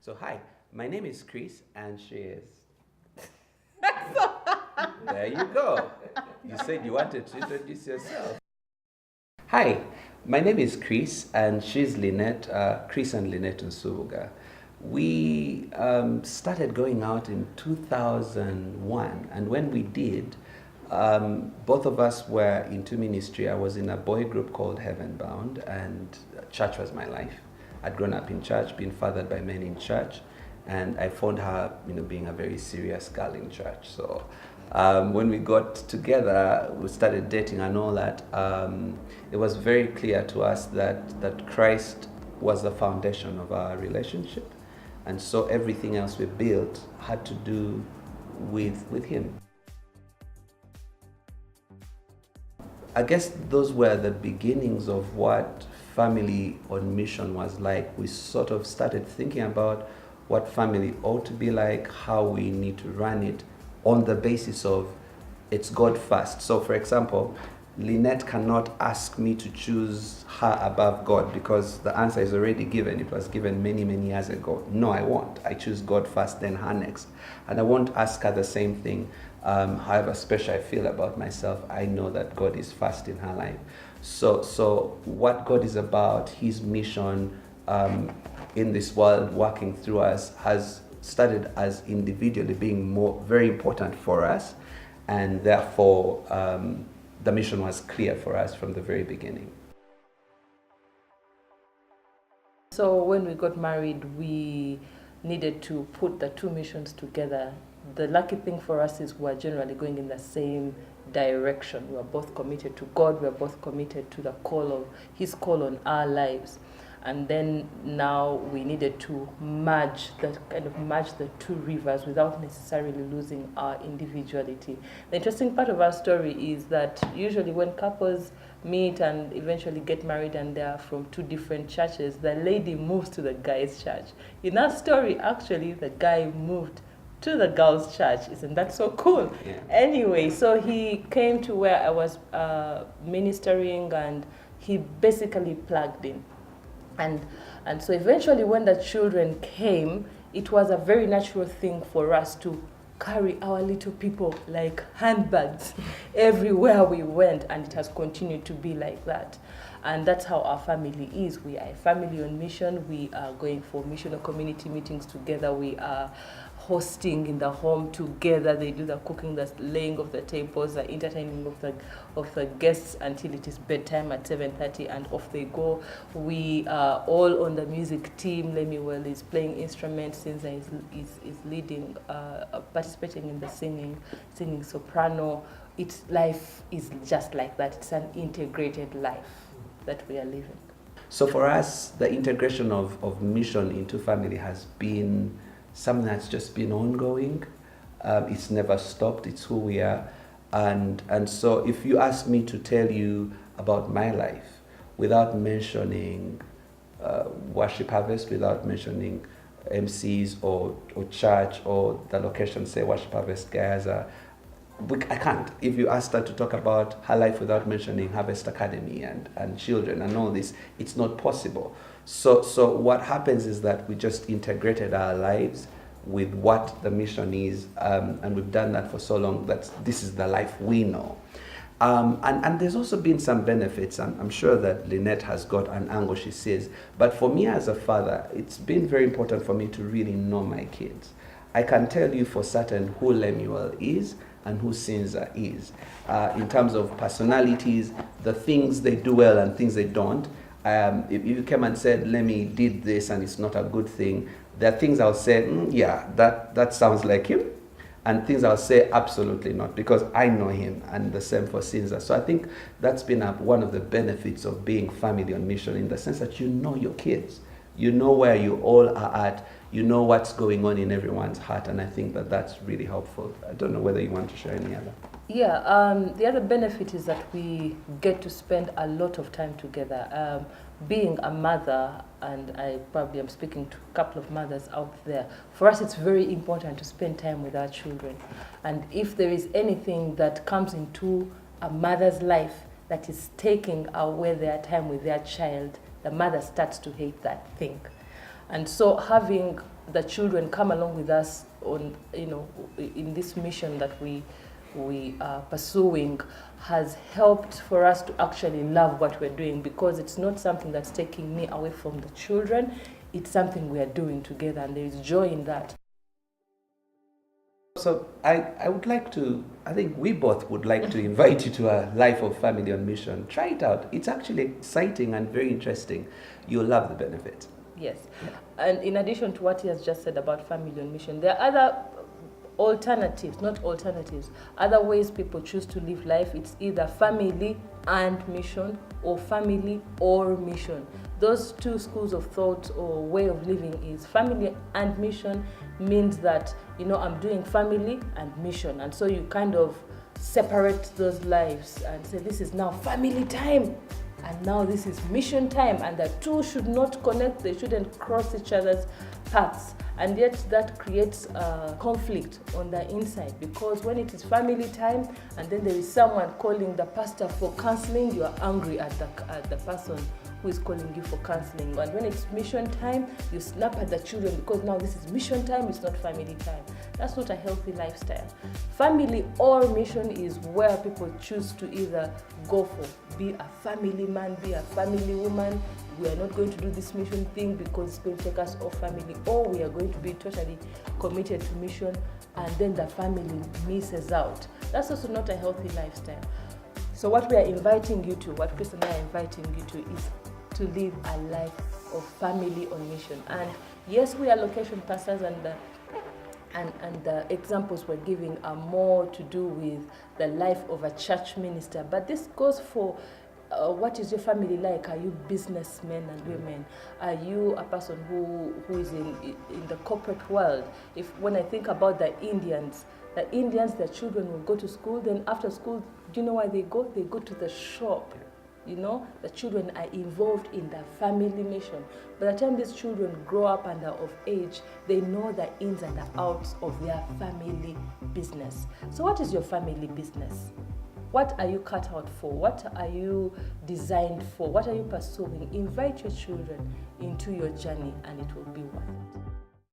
So hi, my name is Chris and she is. There you go. You said you wanted to introduce yourself. Hi, my name is Chris and she's Lynnet, Chris and Lynnet Nsubuga. We started going out in 2001, and when we did, both of us were into ministry. I was in a boy group called Heaven Bound, and church was my life. I'd grown up in church, been fathered by men in church, and I found her, being a very serious girl in church. So when we got together, we started dating and all that. It was very clear to us that Christ was the foundation of our relationship, and so everything else we built had to do with Him. I guess those were the beginnings of what family on mission was like. We sort of started thinking about what family ought to be like, how we need to run it on the basis of it's God first. So for example, Lynette cannot ask me to choose her above God because the answer is already given. It was given many, many years ago. No, I won't. I choose God first, then her next. And I won't ask her the same thing. However special I feel about myself, I know that God is first in her life. So what God is about, His mission in this world, working through us, has started as individually being very important for us, and therefore the mission was clear for us from the very beginning. So when we got married, we needed to put the two missions together. The lucky thing for us is we're generally going in the same direction. We're both committed to God. We're both committed to the call of His call on our lives. And then now we needed to merge the two rivers without necessarily losing our individuality. The interesting part of our story is that usually when couples meet and eventually get married and they are from two different churches, the lady moves to the guy's church. In our story, actually, the guy moved to the girls' church. Isn't that so cool? Yeah. Anyway, so he came to where I was ministering, and he basically plugged in. And so eventually when the children came, it was a very natural thing for us to carry our little people like handbags everywhere we went, and it has continued to be like that. And that's how our family is. We are a family on mission. We are going for mission or community meetings together. We are hosting in the home together. They do the cooking, the laying of the tables, the entertaining of the guests until it is bedtime at 7:30, and off they go. We are all on the music team. Lemuel is playing instruments. Sinza is leading, participating in the singing soprano. Life is just like that. It's an integrated life that we are living. So for us, the integration of mission into family has been something that's just been ongoing. It's never stopped. It's who we are. And so if you ask me to tell you about my life without mentioning Worship Harvest, without mentioning MCs or church or the location, say Worship Harvest Gaza, I can't. If you asked her to talk about her life without mentioning Harvest Academy and children and all this, it's not possible. So what happens is that we just integrated our lives with what the mission is, and we've done that for so long that this is the life we know. And there's also been some benefits. I'm sure that Lynette has got an angle, she says. But for me as a father, it's been very important for me to really know my kids. I can tell you for certain who Lemuel is and who Sinza is. In terms of personalities, the things they do well and things they don't. If you came and said, Lemmy did this and it's not a good thing, there are things I'll say, yeah, that sounds like him. And things I'll say, absolutely not, because I know him, and the same for Sinza. So I think that's been one of the benefits of being family on mission, in the sense that you know your kids. You know where you all are at. You know what's going on in everyone's heart, and I think that that's really helpful. I don't know whether you want to share any other. Yeah, the other benefit is that we get to spend a lot of time together. Being a mother, and I probably am speaking to a couple of mothers out there, for us it's very important to spend time with our children. And if there is anything that comes into a mother's life that is taking away their time with their child, the mother starts to hate that thing. And so having the children come along with us on, in this mission that we are pursuing, has helped for us to actually love what we're doing, because it's not something that's taking me away from the children. It's something we are doing together, and there is joy in that. So I would like to, I think we both would like to invite you to a Life of Family on Mission. Try it out. It's actually exciting and very interesting. You'll love the benefit. Yes. Yeah. And in addition to what he has just said about Family on Mission, there are other other ways people choose to live life. It's either family and mission, or family or mission. Those two schools of thought or way of living is family and mission means that, I'm doing family and mission. And so you kind of separate those lives and say, this is now family time, and now this is mission time, and the two should not connect. They shouldn't cross each other's paths. And yet that creates conflict on the inside, because when it is family time and then there is someone calling the pastor for counseling, you are angry at the person who is calling you for counseling. And when it's mission time, you snap at the children because now this is mission time, it's not family time. That's not a healthy lifestyle. Family or mission is where people choose to either go for, be a family man, be a family woman. We are not going to do this mission thing because it's going to take us off family, or we are going to be totally committed to mission, and then the family misses out. That's also not a healthy lifestyle. So what we are inviting you to, what Chris and I are inviting you to, is to live a life of family on mission. And yes, we are location pastors, and the examples we're giving are more to do with the life of a church minister. But this goes for what is your family like? Are you businessmen and women? Are you a person who is in the corporate world? When I think about the Indians, their children will go to school, then after school, do you know why they go? They go to the shop. The children are involved in the family mission. By the time these children grow up and are of age, they know the ins and the outs of their family business. So what is your family business? What are you cut out for? What are you designed for? What are you pursuing? Invite your children into your journey, and it will be worth it.